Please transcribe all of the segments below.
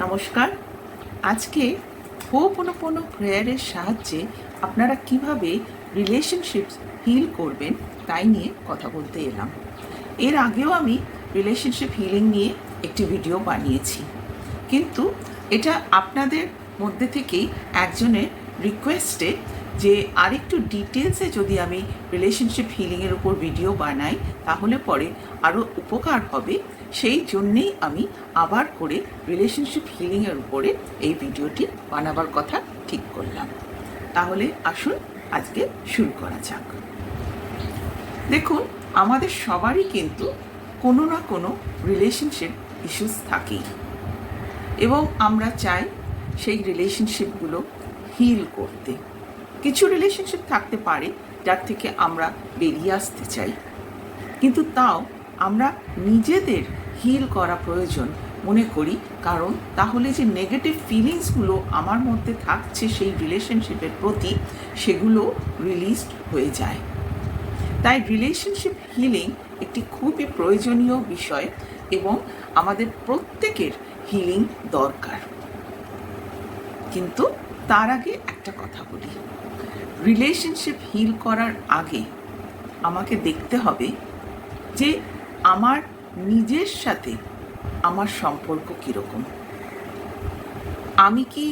নমস্কার। আজকে হোপোনোপোনো প্রেয়ারের সাহায্যে আপনারা কিভাবে রিলেশনশিপস হিল করবেন তাই নিয়ে কথা বলতে এলাম। এর আগেও আমি রিলেশনশিপ হিলিং নিয়ে একটি ভিডিও বানিয়েছি, কিন্তু এটা আপনাদের মধ্যে থেকেই একজনের রিকোয়েস্টে যে আরেকটু ডিটেলসে যদি আমি রিলেশনশিপ হিলিংয়ের উপর ভিডিও বানাই তাহলে পরে আরও উপকার হবে, সেই জন্যেই আমি আবার করে রিলেশনশিপ হিলিংয়ের উপরে এই ভিডিওটি বানাবার কথা ঠিক করলাম। তাহলে আসুন আজকে শুরু করা যাক। দেখুন, আমাদের সবারই কিন্তু কোনো না কোনো রিলেশনশিপ ইস্যুস থাকেই, এবং আমরা চাই সেই রিলেশনশিপগুলো হিল করতে। কিছু রিলেশনশিপ থাকতে পারে যার থেকে আমরা বেরিয়ে আসতে চাই, কিন্তু তাও আমরা নিজেদের হিল করা প্রয়োজন মনে করি, কারণ তাহলে যে নেগেটিভ ফিলিংসগুলো আমার মধ্যে থাকছে সেই রিলেশনশিপের প্রতি, সেগুলো রিলিজড হয়ে যায়। তাই রিলেশনশিপ হিলিং একটি খুবই প্রয়োজনীয় বিষয় এবং আমাদের প্রত্যেকের হিলিং দরকার। কিন্তু তার আগে একটা কথা বলি, রিলেশনশিপ হিল করার আগে আমাকে দেখতে হবে যে আমার নিজের সাথে আমার সম্পর্ক কীরকম। আমি কি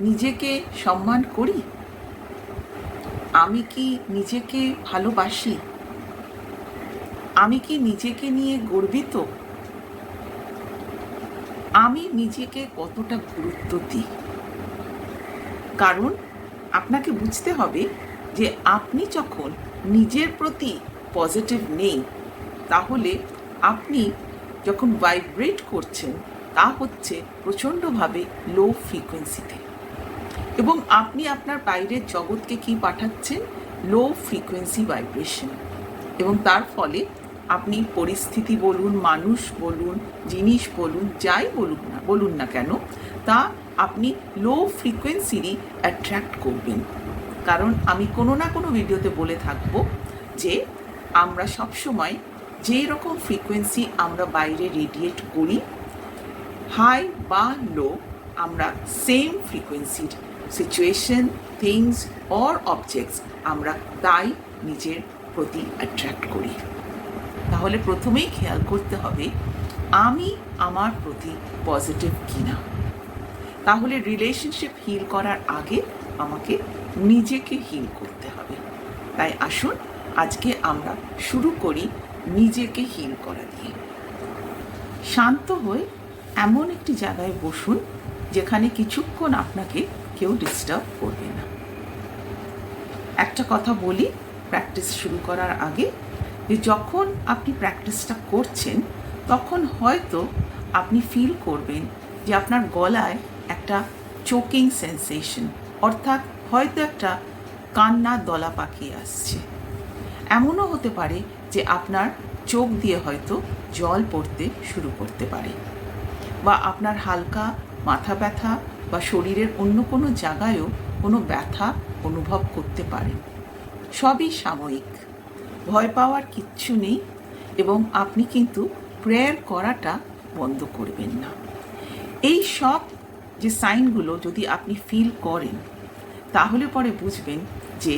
নিজেকে সম্মান করি? আমি কি নিজেকে ভালোবাসি? আমি কি নিজেকে নিয়ে গর্বিত? আমি নিজেকে কতটা গুরুত্ব দিই? কারণ আপনাকে বুঝতে হবে যে আপনি যখন নিজের প্রতি পজিটিভ নেই, তাহলে আপনি যখন ভাইব্রেট করছেন তা হচ্ছে প্রচণ্ডভাবে লো ফ্রিকোয়েন্সিতে, এবং আপনি আপনার বাইরের জগৎকে কি পাঠাচ্ছেন? Low frequency vibration. এবং তার ফলে আপনি পরিস্থিতি বলুন, মানুষ বলুন, জিনিস বলুন, যাই বলুন না কেন, তা আপনি লো ফ্রিকোয়েন্সিরই অ্যাট্রাক্ট করবেন। কারণ আমি কোনো না কোনো ভিডিওতে বলে থাকবো যে আমরা সবসময় যেই রকম ফ্রিকোয়েন্সি আমরা বাইরে রেডিয়েট করি, হাই বা লো, আমরা সেম ফ্রিকোয়েন্সির সিচুয়েশন, থিংস অর অবজেক্টস আমরা তাই নিজের প্রতি অ্যাট্রাক্ট করি। তাহলে প্রথমেই খেয়াল করতে হবে আমি আমার প্রতি পজিটিভ কিনা। তাহলে রিলেশনশিপ হিল করার আগে আমাকে নিজেকে হিল করতে হবে। তাই আসুন আজকে আমরা শুরু করি নিজেকে হিল করা দিয়ে। শান্ত হয়ে এমন একটি জায়গায় বসুন যেখানে কিছুক্ষণ আপনাকে কেউ ডিস্টার্ব করবে না। একটা কথা বলি প্র্যাকটিস শুরু করার আগে, যে যখন আপনি প্র্যাকটিসটা করছেন তখন হয়তো আপনি ফিল করবেন যে আপনার গলায় একটা চোকিং সেন্সেশন, অর্থাৎ হয়তো একটা কান্নার দলা পাকিয়ে আসছে। এমনও হতে পারে যে আপনার চোখ দিয়ে হয়তো জল পড়তে শুরু করতে পারে, বা আপনার হালকা মাথা ব্যথা বা শরীরের অন্য কোনো জায়গায়ও কোনো ব্যথা অনুভব করতে পারেন। সবই সাময়িক, ভয় পাওয়ার কিচ্ছু নেই, এবং আপনি কিন্তু প্রেয়ার করাটা বন্ধ করবেন না। এই সব যে সাইনগুলো যদি আপনি ফিল করেন তাহলে পরে বুঝবেন যে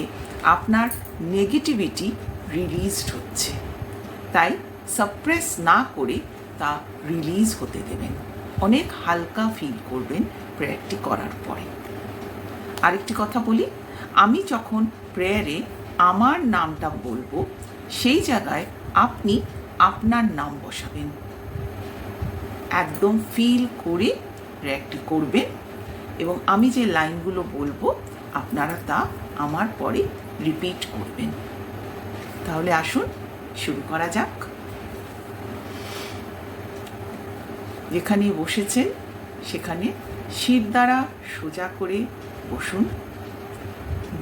আপনার নেগেটিভিটি রিলিজড হচ্ছে। তাই সাপ্রেস না করে তা রিলিজ হতে দেবেন। অনেক হালকা ফিল করবেন প্রেয়ারটি করার পরে। আরেকটি কথা বলি, আমি যখন প্রেয়ারে আমার নামটা বলবো সেই জায়গায় আপনি আপনার নাম বসাবেন। একদম ফিল করে প্রেয়ারটি করবেন, এবং আমি যে লাইনগুলো বলবো আপনারা তা আমার পরে রিপিট করবেন। তাহলে আসুন শুরু করা যাক। যেখানে বসেছেন সেখানে শির দ্বারা সোজা করে বসুন,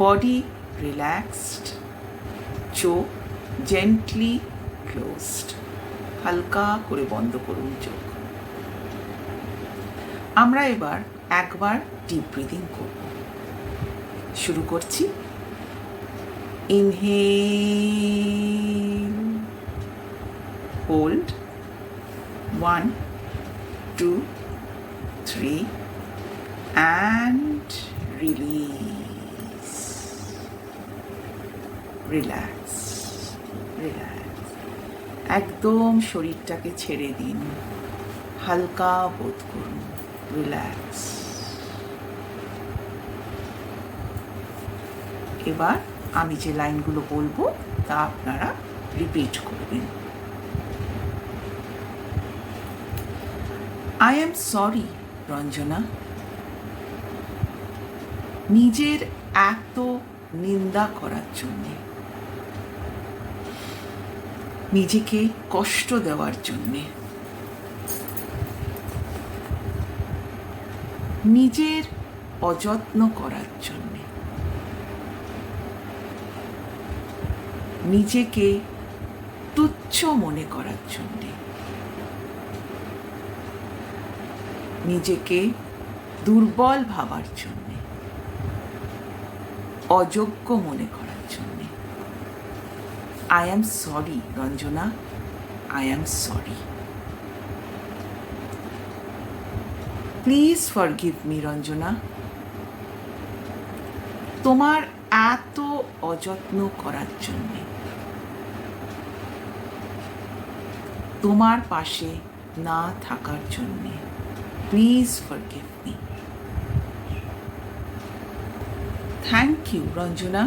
বডি রিল্যাক্সড, চোখ জেন্টলি ক্লোজড, হালকা করে বন্ধ করুন চোখ। আমরা এবার একবার ডিপ ব্রিদিং করব। শুরু করছি। Inhale, hold 1 2 3 and release. Relax relax, একদম শরীরটাকে ছেড়ে দিন, হালকা বোধ করুন, রিল্যাক্স। এবার আমি যে লাইনগুলো বলবো তা আপনারা রিপিট করবেন। আই এম সরি রঞ্জনা, নিজের এত নিন্দা করার জন্যে, নিজেকে কষ্ট দেওয়ার জন্যে, নিজের অযত্ন করার জন্যে, নিজেকে তুচ্ছ মনে করার জন্যে, নিজেকে দুর্বল ভাবার জন্যে, অযোগ্য মনে করার জন্যে। I am sorry Ranjana, I am sorry. Please forgive me Ranjana, তোমার এত অযত্ন করার জন্যে, তোমার পাশে না থাকার জন্যে। Please forgive me. Thank you Ranjana,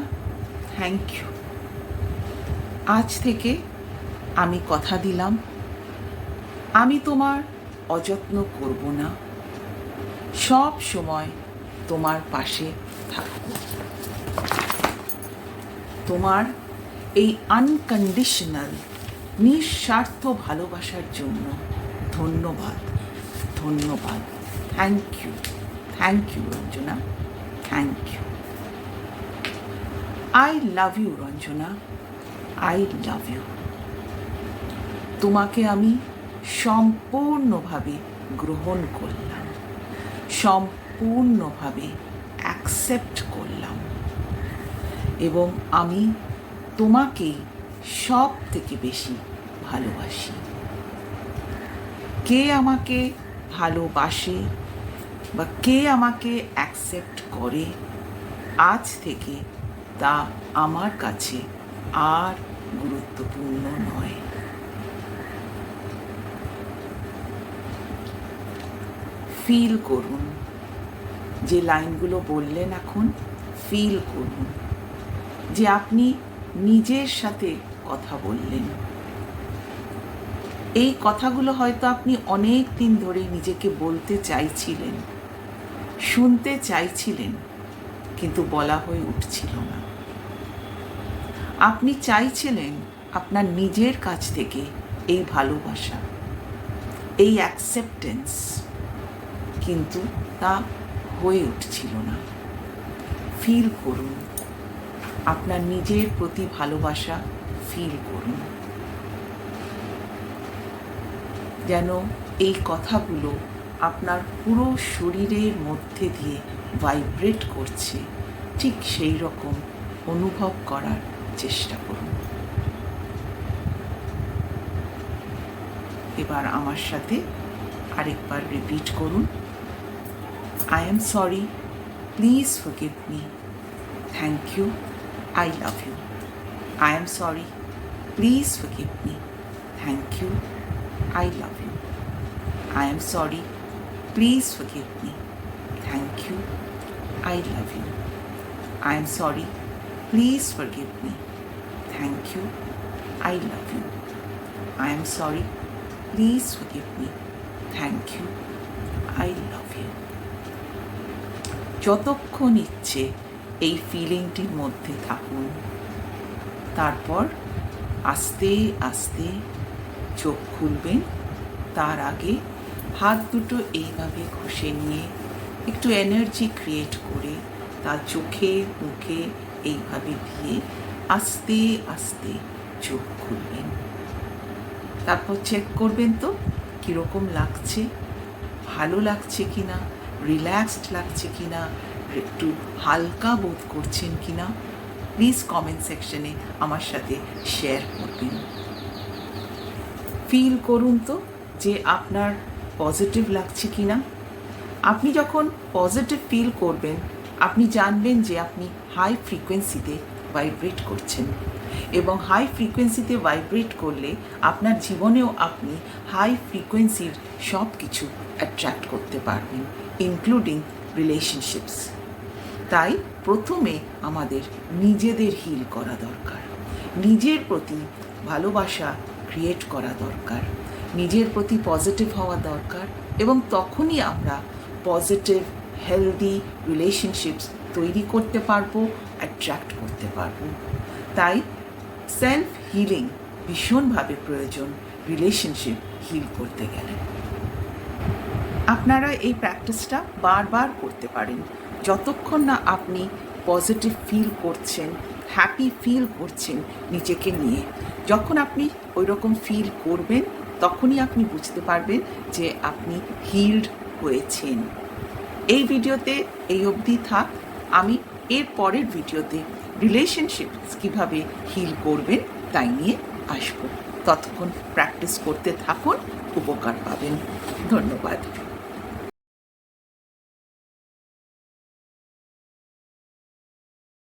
thank you. আজ থেকে আমি কথা দিলাম, আমি তোমার অযত্ন করব না, সব সময় তোমার পাশে থাকব। তোমার এই আনকন্ডিশনাল নিঃস্বার্থ ভালোবাসার জন্য ধন্যবাদ, ধন্যবাদ। Thank you Ranjana, thank you. I love you Ranjana, I love you. তোমাকে আমি সম্পূর্ণভাবে গ্রহণ করলাম, সম্পূর্ণভাবে অ্যাকসেপ্ট করলাম, এবং আমি তোমাকেই সব থেকে বেশি ভালোবাসি। কে আমাকে ভালোবাসে বা কে আমাকে অ্যাকসেপ্ট করে আজ থেকে তা আমার কাছে আর গুরুত্বপূর্ণ নয়। ফিল করুন, যে লাইনগুলো বললেন এখন ফিল করুন যে আপনি নিজের সাথে কথা বললেন। এই কথাগুলো হয়তো আপনি অনেক দিন ধরে নিজেকে বলতে চাইছিলেন, শুনতে চাইছিলেন, কিন্তু বলা হয়ে উঠছিল না। আপনি চাইছিলেন আপনার নিজের কাছ থেকে এই ভালোবাসা, এই অ্যাকসেপ্টেন্স, কিন্তু তা হয়ে উঠছিল না। ফিল করুন, আপনার নিজের প্রতি ভালোবাসা ফিল করুন, যেন এই কথাগুলো আপনার পুরো শরীরের মধ্যে দিয়ে ভাইব্রেট করছে, ঠিক সেই রকম অনুভব করার চেষ্টা করুন। এবার আমার সাথে আরেকবার রিপিট করুন। I am sorry, please forgive me. Thank you, I love you. I am sorry, please forgive me. Thank you, I love you. I am sorry, please forgive me. Thank you, I love you. I am sorry, please forgive me. Thank you, I love you. I am sorry, please forgive me. Thank you, I love you. যতক্ষণ ইচ্ছে এই ফিলিংটির মধ্যে থাকুন, তারপর আস্তে আস্তে চোখ খুলবেন। তার আগে হাত দুটো এইভাবে ঘষে নিয়ে একটু এনার্জি ক্রিয়েট করে তার চোখে মুখে এইভাবে দিয়ে আস্তে আস্তে চোখ খুলবেন। তারপর চেক করবেন তো কীরকম লাগছে, ভালো লাগছে কি না, রিল্যাক্সড লাগছে কি না, একটু হালকা বোধ করছেন কি না। প্লিজ কমেন্ট সেকশনে আমার সাথে শেয়ার করবেন। ফিল করুন তো যে আপনার পজিটিভ লাগছে কি না। আপনি যখন পজিটিভ ফিল করবেন, আপনি জানবেন যে আপনি হাই ফ্রিকোয়েন্সিতে ভাইব্রেট করছেন, এবং হাই ফ্রিকোয়েন্সিতে ভাইব্রেট করলে আপনার জীবনেও আপনি হাই ফ্রিকোয়েন্সির সব কিছু অ্যাট্রাক্ট করতে পারবেন, ইনক্লুডিং রিলেশনশিপস। তাই প্রথমে আমাদের নিজেদের হিল করা দরকার, নিজের প্রতি ভালোবাসা ক্রিয়েট করা দরকার, নিজের প্রতি পজিটিভ হওয়া দরকার, এবং তখনই আমরা পজিটিভ হেলদি রিলেশনশিপস তৈরি করতে পারবো, অ্যাট্রাক্ট করতে পারবো। তাই সেলফ হিলিং ভীষণভাবে প্রয়োজন রিলেশনশিপ হিল করতে গেলে। আপনারা এই প্র্যাকটিসটা বারবার করতে পারেন যতক্ষণ না আপনি পজিটিভ ফিল করছেন, হ্যাপি ফিল করছেন নিজেকে নিয়ে। যখন আপনি ওই রকম ফিল করবেন তখনই আপনি বুঝতে পারবেন যে আপনি হিলড হয়েছেন। এই ভিডিওতে এই অবধি থাক। আমি এর পরের ভিডিওতে রিলেশনশিপ কীভাবে হিল করবেন তাই নিয়ে আসব। ততক্ষণ প্র্যাকটিস করতে থাকুন, উপকার পাবেন। ধন্যবাদ।